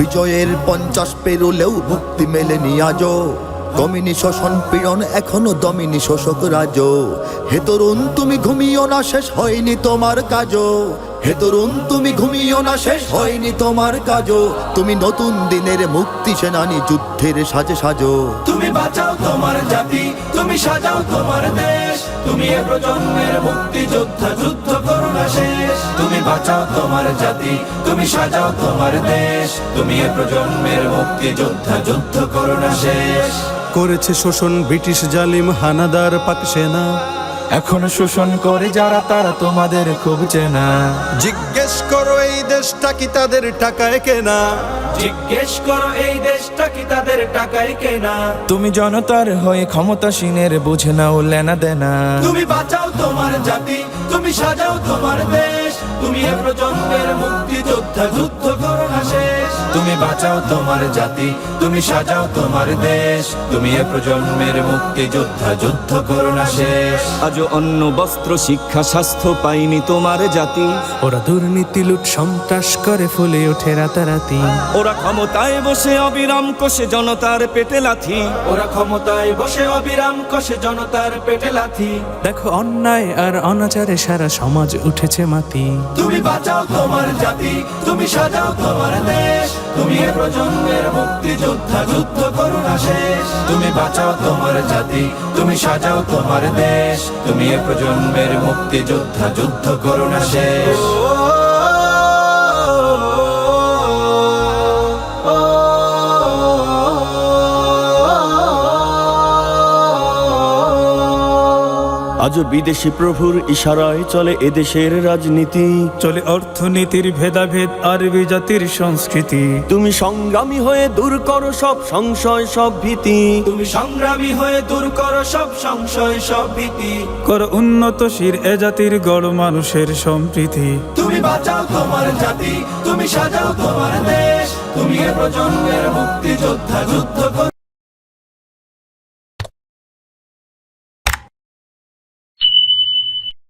বিজয়ের 50 পেরোলেও মুক্তি মেলেনি আজও। দমিনী শোষণ পীড়ন এখনো দমিনী শোষক রাজ। হে তরুণ তুমি ঘুমিও না, শেষ হয়নি তোমার কাজও। হে তরুণ তুমি ঘুমিও না, শেষ হয়নি তোমার কাজও। তুমি নতুন দিনের মুক্তি সেনানী, যুদ্ধের সাজে সাজো। তুমি বাঁচাও তোমার জাতি, তুমি সাজাও তোমার দেশ। তুমি এ প্রজন্মের মুক্তি যোদ্ধা, যুদ্ধ করো না শেষ। তুমি বাঁচাও তোমার জাতি, তুমি সাজাও তোমার দেশ। তুমি এ প্রজন্মের মুক্তি যোদ্ধা, যুদ্ধ করো না শেষ। করেছে শোষণ ব্রিটিশ জালিম হানাদার পাক সেনা। এখনো শোষণ করে যারা, তারা তোমাদের খুব চেনা। জিজ্ঞেস করো এই দেশটা কি তাদের টাকায় কেনা। জিজ্ঞেস করো এই দেশটা কি তাদের টাকায় কেনা। তুমি জনতার হয়ে ক্ষমতাসীনের বুঝে নাও লেনা দেনা। তুমি বাঁচাও তোমার জাতি, তুমি সাজাও তোমার দেশ। তুমি এ প্রজন্মের মুক্তি যোদ্ধা, যুদ্ধ করো না শেষ। তুমি বাঁচাও তোমার জাতি, তুমি সাজাও তোমার দেশ। তুমি এ প্রজন্মের মুক্তি যোদ্ধা, যুদ্ধ করো না শেষ। আজও অন্ন বস্ত্র শিক্ষা স্বাস্থ্য পাইনি তোমার জাতি। ওরা দুর্নীতি লুট সন্ত্রাস করে ফুলে ওঠে রাতারাতি। ওরা ক্ষমতায় বসে অবিরাম কষে জনতার পেটে লাথি। ওরা ক্ষমতায় বসে অবিরাম কষে জনতার পেটে লাথি। দেখো অন্যায় আর অনাচারে সারা সমাজ উঠেছে মাতি। তুমি বাঁচাও তোমার জাতি, তুমি সাজাও তোমার দেশ। তুমি এ প্রজন্মের মুক্তি যোদ্ধা, যুদ্ধ করো না শেষ। তুমি বাঁচাও তোমার জাতি, তুমি সাজাও তোমার দেশ। তুমি এ প্রজন্মের মুক্তি যোদ্ধা, যুদ্ধ করো না শেষ। আজও বিদেশি প্রভুর ইশারায় চলে এদেশের রাজনীতি। চলে অর্থনীতির ভেদাভেদ আরবি জাতির সংস্কৃতি। তুমি সংগ্রামী হয়ে দূর করো সব সংশয় সব ভীতি। তুমি সংগ্রামী হয়ে দূর করো সব সংশয় সব ভীতি। করো উন্নতশীল এ জাতির গড় মানুষের সম্প্রীতি। তুমি বাঁচাও তোমার জাতি, তুমি সাজাও তোমার দেশ। তুমি এ প্রজন্মের মুক্তি যোদ্ধা, যুদ্ধ করো।